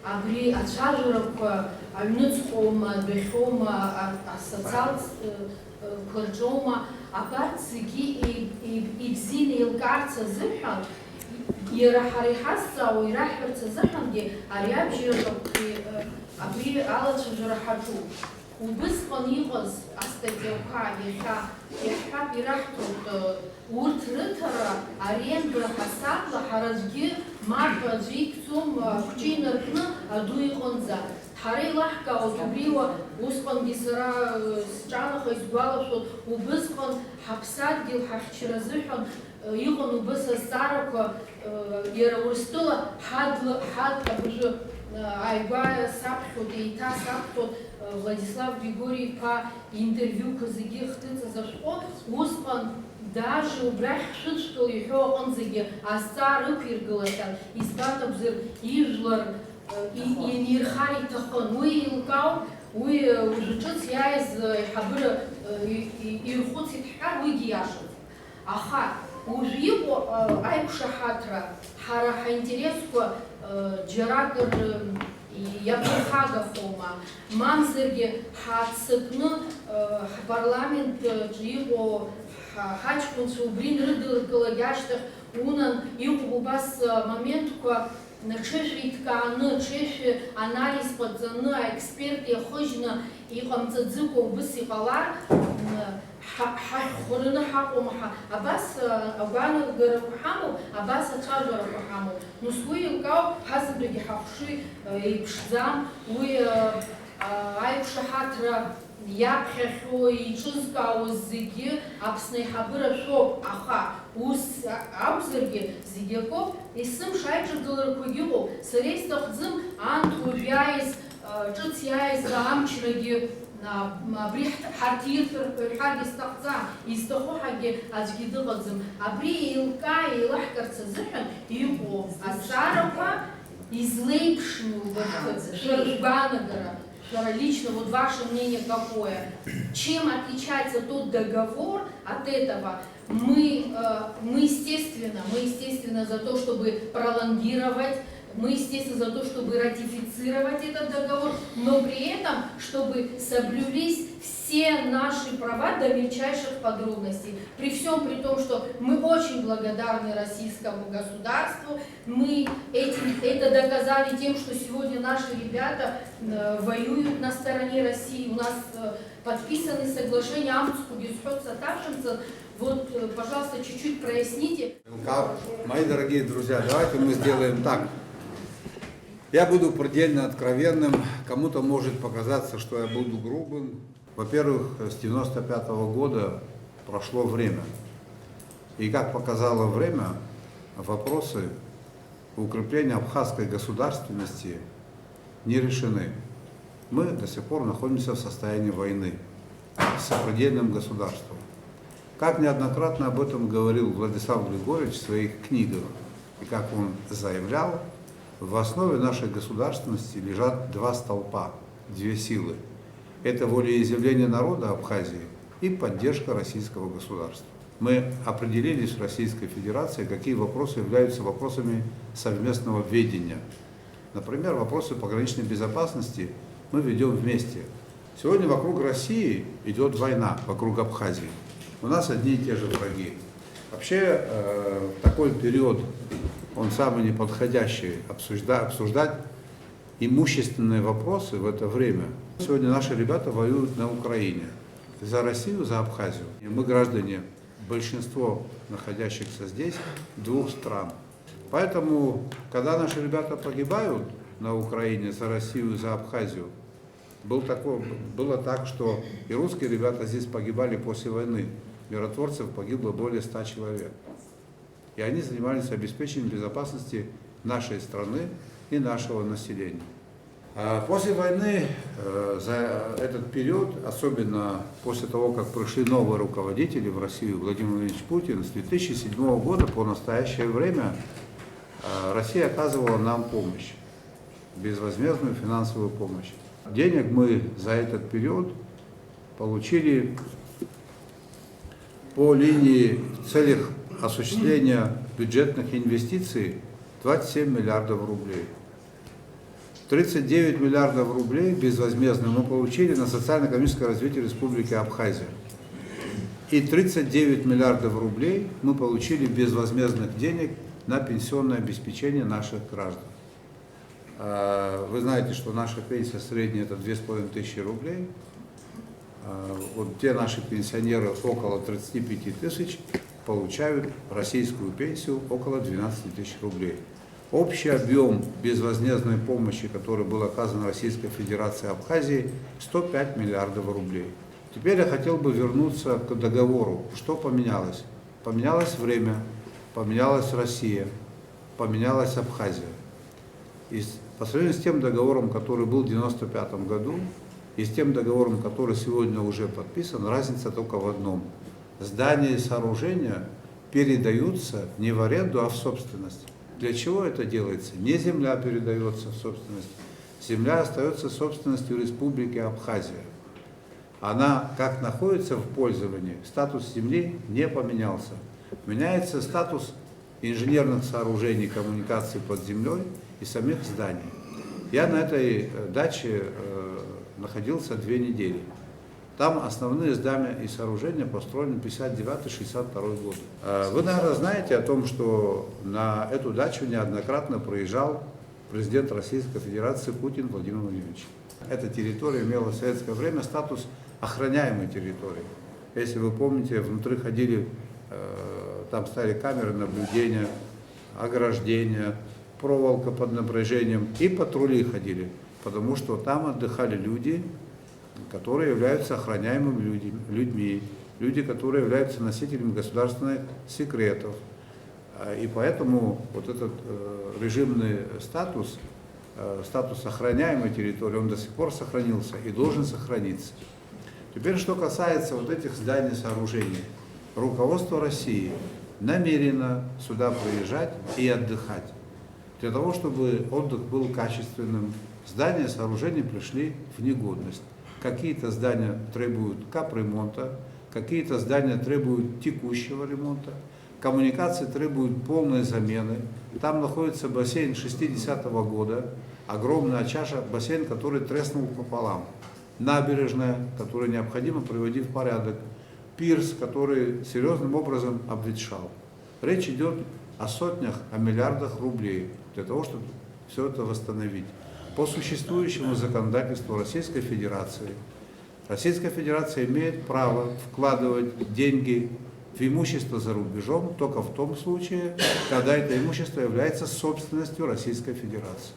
Абри ацәажәарақәа аҩныҵҟоума, дәахьоума, асоциалтә қәырҿоума, абарҭ зегьы ибзианы еилкаарц азыҳәан, иара ҳара иҳазҵаауа ираҳҳәарц азыҳәангьы ари абжьарақәеи абри алацәажәара ҳаҿуп. Убысҟан иҟаз астатиақәа иахьа иаҳҳәап ираҳҭоит урҭ рыҭара аренда ҳасабла ҳара аӡәгьы мап аӡәы иқәҵом қәҿы инаркны аду иҟынӡа. Ҳара еилаҳкаауеит убриуа усҟангьы сара сҿанаха исгәалашәоит убысҟан ҳаԥсадгьыл ҳахьчара азыҳәан иҟан убыс азҵаарақәа иара Урыстәыла абжәы ааигәа саԥхьоит, еиҭа саԥхьоит Владислав Григорий-иԥа интервиуқәа зегьы хҭыҵыз ашәҟәы, усҟан даже убрахь шәыдшәтәыла иҳәо аҟынӡагьы азҵаара ықәиргылахьан, избан акәзар ижәлар инирхар иҭахын. Уи еилкаау, уи уажәы ҿыц иааиз аиҳабыра ирхәыцит ҳҳәар, уигьы иашоуп. Аха уажәы иҟоу аиқәшаҳаҭра ҳара ҳаинтересқәа џьаракыр иаԥырхагахома, мамзаргьы ҳаццакны ҳпарламентаҿы иҟоу ҳаҷкәынцәа убри нрыдыркылагь ашьҭахь унан иҟоуп убас моментқәа ҽеишәа иҭкааны, ҽеишәа анализ ҟаҵаны, аексперт иахыжьны иҟамҵаӡыкәа убыс иҟалар, ҳхәырны ҳаҟоума, абас агәаанагарақәа ҳамоуп, абас ацәажәарақәа ҳамоуп. Нас уи еилкаауп, ҳазынтәыгьы ҳахәшыҩ еиԥшӡам, уи аиқәшаҳаҭра иаԥхьахьоу, иҿызкаауаз зегьы Аԥсны аиҳабыра шәоуп, аха ус акәзаргьы зегьы акоуп, есымша аиҿагыларақәагьы ыҟоуп. Сара исҭахӡам анҭ уажә иааиз, ҿыц иааиз амчрагьы абри ҳарҭирҳәаргьы сҭахӡам, изҭаху ҳагьы аӡәгьы дыҟаӡам. Абри еилкаа еилаҳкарц азыҳәан иҟоу азҵаарақәа излеиԥшны шәара шәгәаанагара, шәара лично, вот ваше мнение какое? Чем отличается тот договор от этого? Мы естественно за то, чтобы пролонгировать, мы, естественно, за то, чтобы ратифицировать этот договор, но при этом, чтобы соблюлись все наши права до мельчайших подробностей. При всем при том, что мы очень благодарны российскому государству, мы это доказали тем, что сегодня наши ребята воюют на стороне России. У нас подписаны соглашения Амцку-Бесход-Саташинцев. Вот, пожалуйста, чуть-чуть проясните. Мои дорогие друзья, давайте мы сделаем так. Я буду предельно откровенным. Кому-то может показаться, что я буду грубым. Во-первых, с 1995 года прошло время. И как показало время, вопросы укрепления абхазской государственности не решены. Мы до сих пор находимся в состоянии войны с сопредельным государством. Как неоднократно об этом говорил Владислав Григорьевич в своих книгах, и как он заявлял, в основе нашей государственности лежат два столпа, две силы. Это волеизъявление народа Абхазии и поддержка российского государства. Мы определились в Российской Федерации, какие вопросы являются вопросами совместного ведения. Например, вопросы пограничной безопасности мы ведем вместе. Сегодня вокруг России идет война, вокруг Абхазии. У нас одни и те же враги. Вообще, такой период, он самый неподходящий обсуждать имущественные вопросы в это время. Сегодня наши ребята воюют на Украине. За Россию, за Абхазию. И мы граждане, большинство находящихся здесь, двух стран. Поэтому, когда наши ребята погибают на Украине за Россию, за Абхазию, было так, что и русские ребята здесь погибали после войны. Миротворцев погибло более 100 человек. И они занимались обеспечением безопасности нашей страны и нашего населения. После войны, за этот период, особенно после того, как пришли новые руководители в Россию, Владимир Владимирович Путин, с 2007 года по настоящее время Россия оказывала нам помощь, безвозмездную финансовую помощь. Денег мы за этот период получили по линии в целях осуществления бюджетных инвестиций 27 миллиардов рублей. 39 миллиардов рублей безвозмездно мы получили на социально-экономическое развитие Республики Абхазия. И 39 миллиардов рублей мы получили безвозмездных денег на пенсионное обеспечение наших граждан. Вы знаете, что наша пенсия средняя это 2500 рублей. Вот те наши пенсионеры около 35 тысяч получают российскую пенсию около 12 тысяч рублей. Общий объем безвозмездной помощи, который был оказан Российской Федерации Абхазии, 105 миллиардов рублей. Теперь я хотел бы вернуться к договору. Что поменялось? Поменялось время, поменялась Россия, поменялась Абхазия. И по сравнению с тем договором, который был в 1995 году, и с тем договором, который сегодня уже подписан, разница только в одном. Здания и сооружения передаются не в аренду, а в собственность. Для чего это делается? Не земля передается в собственность. Земля остается собственностью Республики Абхазия. Она как находится в пользовании, статус земли не поменялся. Меняется статус инженерных сооружений, коммуникаций под землей и самих зданий. Я на этой даче находился 2 недели. Там основные здания и сооружения построены 59-62 год. Вы, наверное, знаете о том, что на эту дачу неоднократно проезжал президент Российской Федерации Путин Владимир Владимирович. Эта территория имела в советское время статус охраняемой территории. Если вы помните, внутри ходили, там стояли камеры наблюдения, ограждения, проволока под напряжением и патрули ходили, потому что там отдыхали люди, которые являются охраняемыми людьми, люди, которые являются носителями государственных секретов. И поэтому вот этот режимный статус, статус охраняемой территории, он до сих пор сохранился и должен сохраниться. Теперь, что касается вот этих зданий, сооружений. Руководство России намерено сюда приезжать и отдыхать. Для того, чтобы отдых был качественным, здания, сооружения пришли в негодность. Какие-то здания требуют капремонта, какие-то здания требуют текущего ремонта, коммуникации требуют полной замены. Там находится бассейн 60-го года, огромная чаша, бассейн, который треснул пополам. Набережная, которую необходимо приводить в порядок. Пирс, который серьезным образом обветшал. Речь идет о сотнях, о миллиардах рублей для того, чтобы все это восстановить. По существующему законодательству Российской Федерация имеет право вкладывать деньги в имущество за рубежом только в том случае, когда это имущество является собственностью Российской Федерации.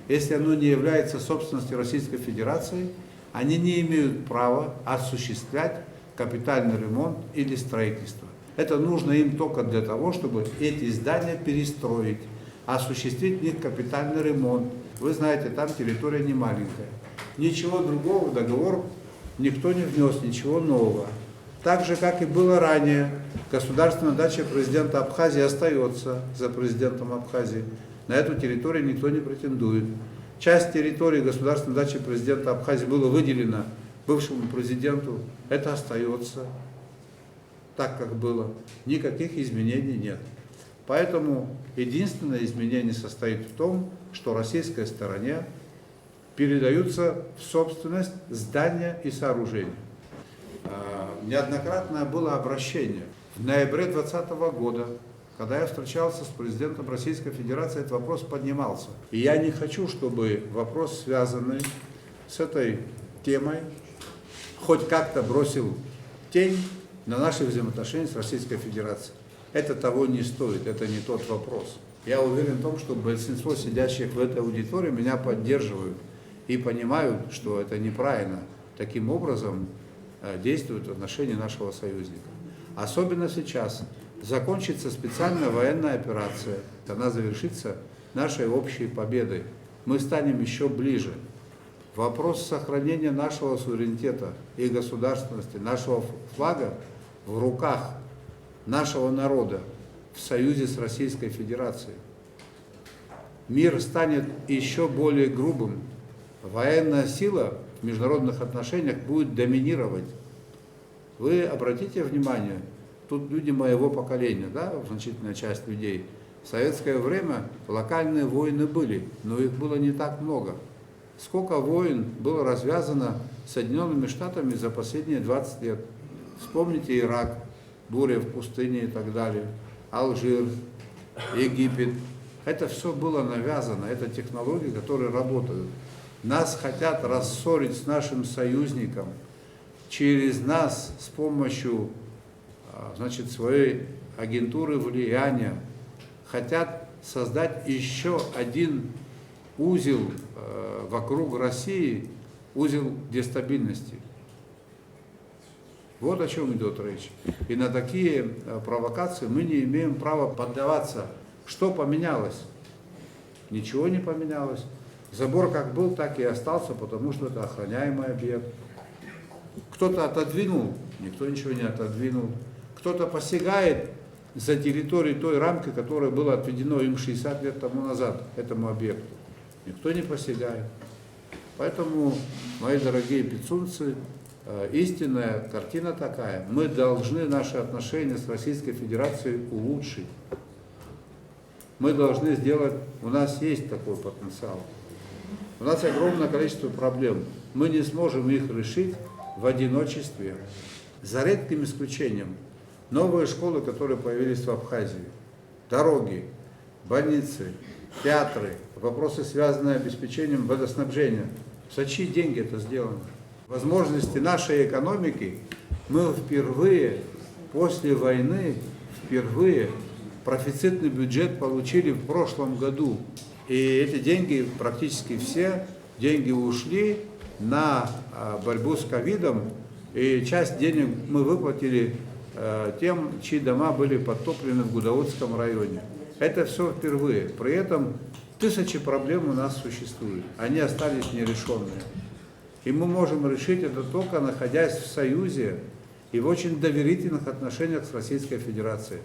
Если оно не является собственностью Российской Федерации, они не имеют права осуществлять капитальный ремонт или строительство. Это нужно им только для того, чтобы эти здания перестроить, осуществить в них капитальный ремонт. Вы знаете, там территория не маленькая. Ничего другого в договор никто не внес, ничего нового. Так же, как и было ранее, государственная дача президента Абхазии остается за президентом Абхазии. На эту территорию никто не претендует. Часть территории государственной дачи президента Абхазии была выделена бывшему президенту. Это остается так, как было. Никаких изменений нет. Поэтому единственное изменение состоит в том, что российской стороне передаются в собственность здания и сооружения. Неоднократное было обращение. В ноябре 2020 года, когда я встречался с президентом Российской Федерации, этот вопрос поднимался. И я не хочу, чтобы вопрос, связанный с этой темой, хоть как-то бросил тень на наши взаимоотношения с Российской Федерацией. Это того не стоит, это не тот вопрос. Я уверен в том, что большинство сидящих в этой аудитории меня поддерживают и понимают, что это неправильно таким образом действует в отношении нашего союзника. Особенно сейчас. Закончится специальная военная операция, она завершится нашей общей победой. Мы станем еще ближе. Вопрос сохранения нашего суверенитета и государственности, нашего флага в руках нашего народа в союзе с Российской Федерацией. Мир станет еще более грубым. Военная сила в международных отношениях будет доминировать. Вы обратите внимание, тут люди моего поколения, да, значительная часть людей. В советское время локальные войны были, но их было не так много. сколько войн было развязано Соединенными Штатами за последние 20 лет. Вспомните Ирак, буря в пустыне и так далее, Алжир, Египет. Это все было навязано, это технологии, которые работают. Нас хотят рассорить с нашим союзником через нас с помощью, значит, своей агентуры влияния. Хотят создать еще один узел вокруг России, узел дестабильности. Вот о чем идет речь. И на такие провокации мы не имеем права поддаваться. Что поменялось? Ничего не поменялось. Забор как был, так и остался, потому что это охраняемый объект. Кто-то отодвинул, никто ничего не отодвинул. Кто-то посягает за территорию той рамки, которая была отведена им 60 лет тому назад, этому объекту. Никто не посягает. Поэтому, мои дорогие пицунцы, истинная картина такая. Мы должны наши отношения с Российской Федерацией улучшить. Мы должны сделать, у нас есть такой потенциал. У нас огромное количество проблем. Мы не сможем их решить в одиночестве. За редким исключением. Новые школы, которые появились в Абхазии, дороги, больницы, театры, вопросы, связанные с обеспечением водоснабжения. За чьи деньги это сделано? Возможности нашей экономики мы впервые после войны, профицитный бюджет получили в прошлом году. И эти деньги, практически все деньги ушли на борьбу с ковидом. И часть денег мы выплатили тем, чьи дома были подтоплены в Гудаутском районе. Это все впервые. При этом тысячи проблем у нас существуют. Они остались нерешенные. И мы можем решить это только находясь в союзе и в очень доверительных отношениях с Российской Федерацией.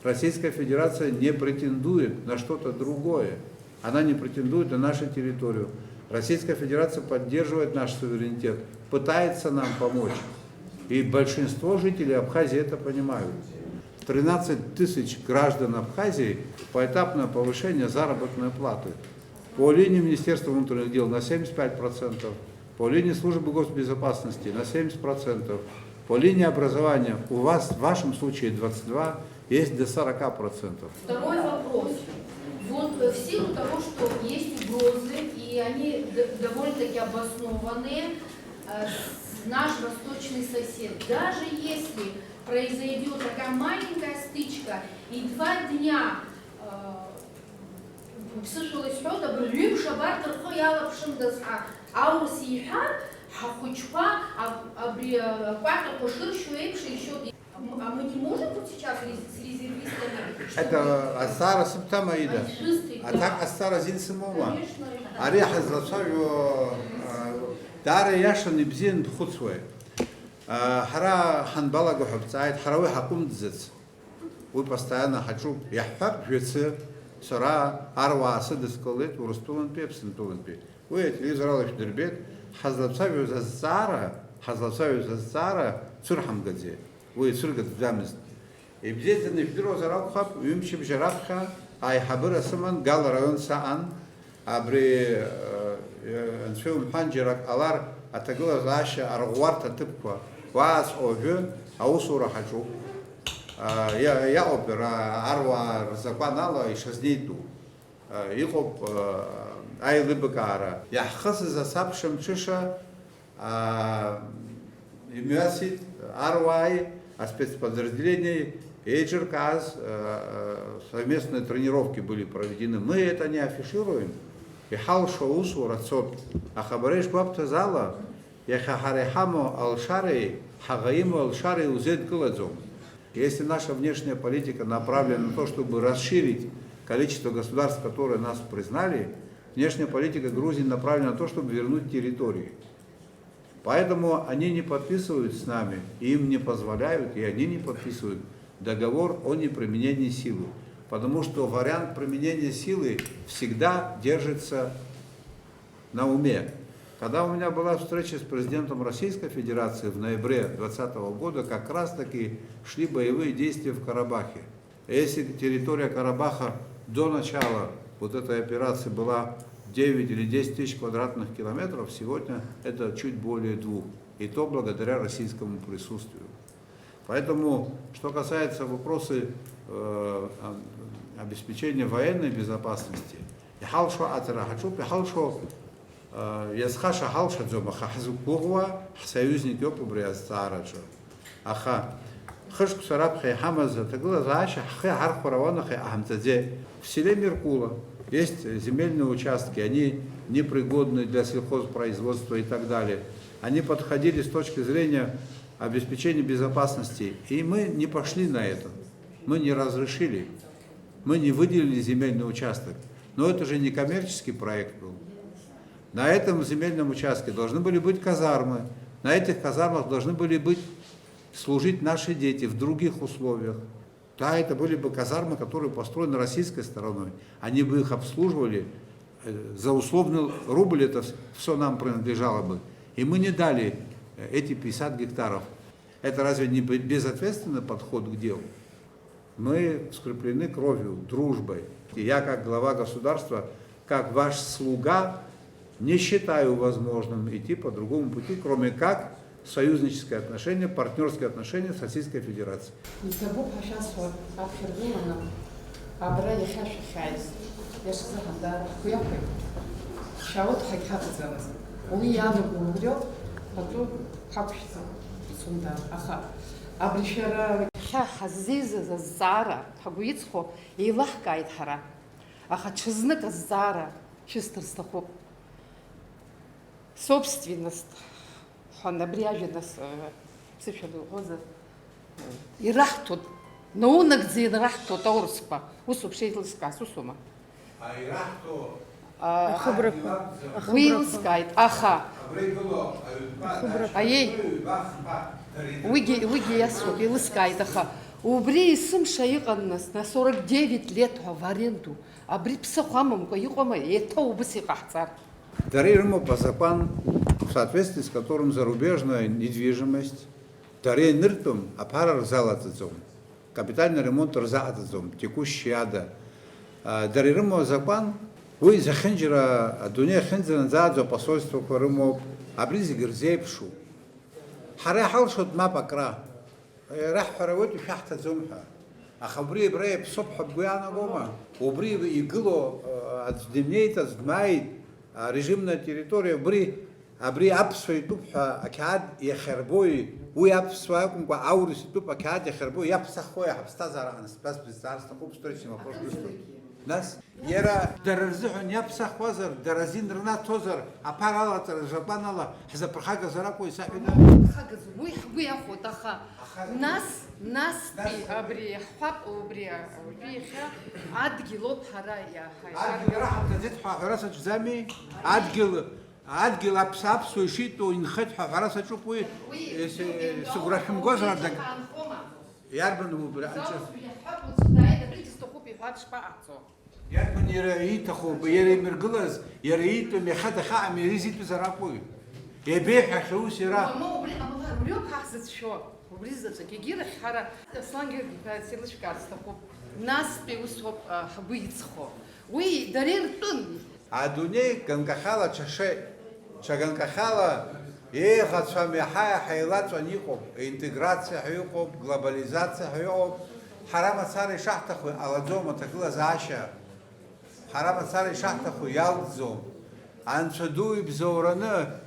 Российская Федерация не претендует на что-то другое. Она не претендует на нашу территорию. Российская Федерация поддерживает наш суверенитет, пытается нам помочь. И большинство жителей Абхазии это понимают. 13 тысяч граждан Абхазии поэтапное повышение заработной платы. По линии Министерства внутренних дел на 75%, по линии службы госбезопасности на 70%, по линии образования у вас в вашем случае 22%, есть до 40%. Второй вопрос. Вот в силу того, что есть угрозы, и они довольно-таки обоснованные, наш восточный сосед, даже если произойдет такая маленькая стычка, и 2 дня слышалось что-то, а мы не можем вот сейчас с резервистами? Это Астара Септама Ида. А так Астара Зинсимова. Ареха Злацавио Дары Яшан Ибзин Бхуцве. Хара Ханбала Гухабцайт, Харавы Хакум Дзец. Вы постоянно хочу Яхар Жвеце, Сара, Арва, Садыскалет, Урустулан Пепсин Туланпи. Вы телевизор Дербет, Хазлацавио Зазара, Цурхам Гадзе. Вы цургат замест. И бдительный вбиро зарабхаб, юмчим жарабха, ай хабыра саман, гал район саан, абри аншеум ханджирак алар, атагула заша аргуарта тыпква, ваас овю, аусура хаджу. Я опера арва закванала и шазнейту. Ихоп ай лыбыкара. Я хасы засапшим чиша, имясит арвай, а спецподразделений Эйджерказ, совместные тренировки были проведены. Мы это не афишируем. И халшоусу рацот. А хабареш бабтазала, я хахарехамо алшари, хагаиму алшари узет гладзом. Если наша внешняя политика направлена на то, чтобы расширить количество государств, которые нас признали, внешняя политика Грузии направлена на то, чтобы вернуть территории. Поэтому они не подписывают с нами, им не позволяют, и они не подписывают договор о неприменении силы. Потому что вариант применения силы всегда держится на уме. Когда у меня была встреча с президентом Российской Федерации в ноябре 2020 года, как раз таки шли боевые действия в Карабахе. Если территория Карабаха до начала вот этой операции была 9 или 10 тысяч квадратных километров, сегодня это чуть более 2. И то благодаря российскому присутствию. Поэтому, что касается вопроса обеспечения военной безопасности, союзники в селе Меркула есть земельные участки, они непригодны для сельхозпроизводства и так далее. Они подходили с точки зрения обеспечения безопасности, и мы не пошли на это, мы не разрешили, мы не выделили земельный участок. Но это же не коммерческий проект был. На этом земельном участке должны были быть казармы, на этих казармах должны были служить наши дети в других условиях. Да, это были бы казармы, которые построены российской стороной. Они бы их обслуживали, за условный рубль это все нам принадлежало бы. И мы не дали эти 50 гектаров. Это разве не безответственный подход к делу? Мы скреплены кровью, дружбой. И я, как глава государства, как ваш слуга, не считаю возможным идти по другому пути, кроме как союзнические отношения, партнерские отношения с Российской Федерацией. Собственность, набряженность, цифры глаза, и рахтут, но он где рахтут аурспа, усопшейлская сусума. А ирахто, Уилскайт, аха. А ей, уиги ясу, илскайт, аха. Убри сым шаиганнас на 49 лет в аренду, а бри псахамам, коюхама, это убыси кахцар. Дарим по закону, в соответствии с которым зарубежная недвижимость, дарей ныртом, а пара рзалатцом, капитальный ремонт рзалатцом, текущий ада. Дарим закон, вы за хенджера, дуня хенджера за посольство Крыма, а близи герзепшу. Харахал шот ма покра, рах харавот шахта зумха. А хабри брей псопха бгуяна гома, убри игло отдемнеет, отдмает. Режимная территория абри апсвой тупха акад яхербой уй апсвой кумка аурис туп акад яхербой япсахой апстазара спас представство куп встречный вопрос нас ера дарзухун япсахвазар даразин рна тозар апарала таржабанала за прохага заракой сабина хагазу уй хгуяхот аха нас абри хап убри биха адгилот харая адгил рахат зит хараса зами адгил апсапсу ишито инхат хараса чупуй суграхим гозар даг ярбан убра ярбан ераит хоб еремирглаз ераит мехад хам еризит заракой ебеха хусира Близится кигира хара слангер силочкарство нас пеусоп хабыцхо уи дарир тун адуней ганкахала чаганкахала хатсами хайлат никоп интеграция хюкоп глобализация хюкоп харама цари шахтаху аладзома такла заша харама цари шахтаху ялдзом анцудуй бзорана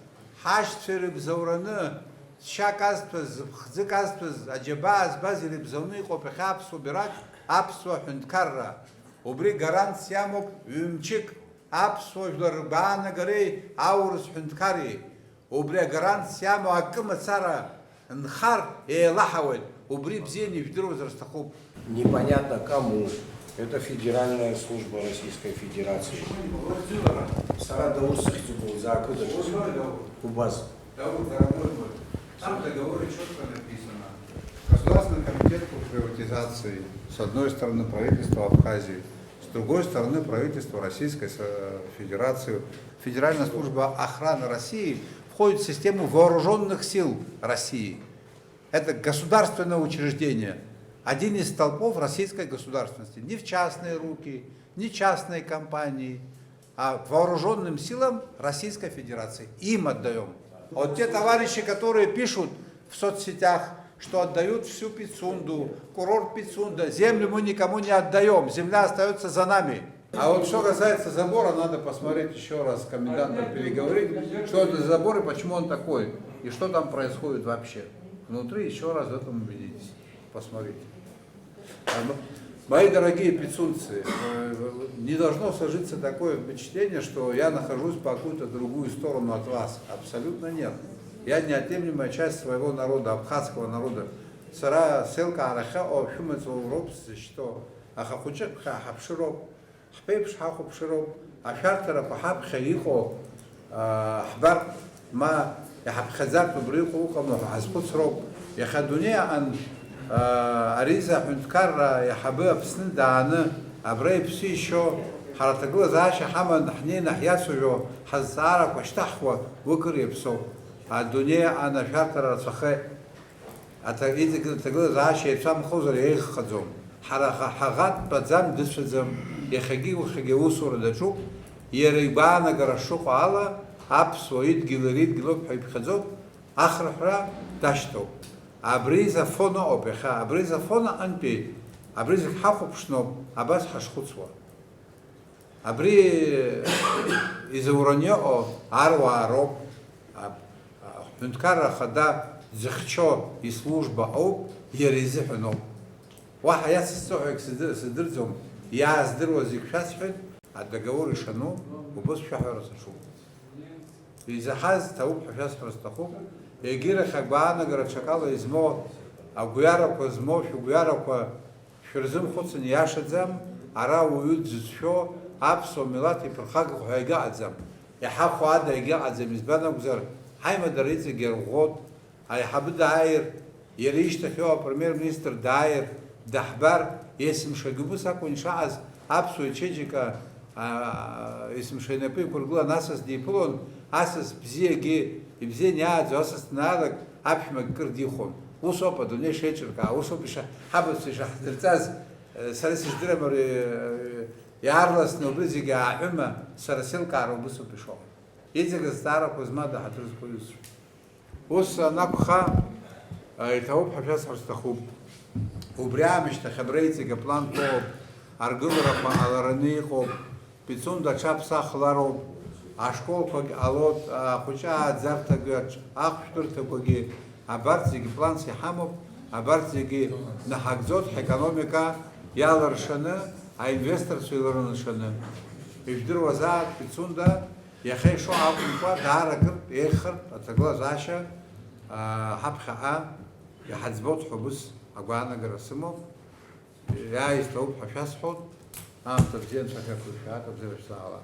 хашцер бзорана Шакастваз, Хзикастваз, Аджабаз, Базили, Бзауны, Хопехап, Субирак, Апсва, Хунткарра, Убри гарант Сямок, Юмчик, Апсва, Жларбана, Гарей, Аурус, Хунткари, Убри гарант Сяму, Акыма Цара, Нхар, Лахавель, Убри Бзени, Вдруг Растахоп. Непонятно кому. Это Федеральная служба Российской Федерации. Сарадаур Сахтюбул, Закуда, Кубас. Там в договоре четко написано. Государственный комитет по приватизации, с одной стороны правительство Абхазии, с другой стороны правительство Российской Федерации. Федеральная служба охраны России входит в систему вооруженных сил России. Это государственное учреждение, один из столпов российской государственности. Ни в частные руки, ни частные компании, а вооруженным силам Российской Федерации. Им отдаем. А вот те товарищи, которые пишут в соцсетях, что отдают всю Пицунду, курорт Пицунда, землю мы никому не отдаем, земля остается за нами. А вот что касается забора, надо посмотреть еще раз с комендантом переговорить, что это за забор и почему он такой, и что там происходит вообще. Внутри еще раз в этом убедитесь, посмотрите. Мои дорогие пицунцы, не должно сложиться такое впечатление, что я нахожусь по какую-то другую сторону от вас. Абсолютно нет. Я неотъемлемая часть своего народа, абхазского народа. Сара селка араха о шумецовробс, что ахахучек хахапшироп, хпепш хахапшироп, афяртера пахап хаихо, ахбар ма яхабхазар тубриху ухаму азбуцроп, яхадуния ан Ариза Хунткара Яхабы Псн Даны Абрей Пси еще Харатагла Заша Хаман Хнина Хьясуjo Хазара Каштахва Выкрепсо а Дуне Ана Фятара Сахе а Тагла Заша и сам Хозер Ех Хазом Хараха Хагат Бадзам Дисфидзам Яхагиву Хагеусур Дачук Ерейбана Гарашук Алла Апсуид Гиларит Гилоп Хайпхазов Ахрахра Даштов Абриза фона опеха, абриза фона анпи, абриза хахупшно, абас хашхуцва. Абри из уроньо арва ароб, хунткара хада зихчо и служба об ерезихно. Ваха я состою сидырцом, я сдырва зикшасхед, а договор ишану, убос шахар сашу. И захаз тауб хашас простаху. Егира хагбаана гарачакала измо, а гуяраква змо, гуяраква шурзым хуцин яшадзам, ара уют зучо, апсо милат и прохаг хайга адзам. Яхаху ада ига адзам избана гузар, хайма дарицы гергот, а яхабы дайр, ериштахио премьер-министр дайр, дахбар, есим шагубу сакун шааз, апсо и чечика, есим шайнапы кургла насас диплон, асас бзеги, и бзе няд, асас надак, апшма кырдихон. Усопа дуне шечерка, усопиша, хабасиша, дерцаз, сарасиш дремори, ярлас нобризига, ахума, сарасилка, арубусу пишо. Едига стара кузмада, хатрус поюс. Ус накуха, и тауб хашас харстахуб. Убрямишта, хабрейцига, план топ, аргулрапа, аларанихо, пицунда чапса хлароб, а школка алот хоча завтра герч ахштурта коги а бартиги план сихамов а бартиги на хагзот экономика яларшана а инвестор суйларнашана иждирваза пицунда яхей шо акунпа даракр эхр атагла заша хабха яхазбот хубус агwana гарасимов я истов хашас ход ам тавзен шахар кушат обзерш сала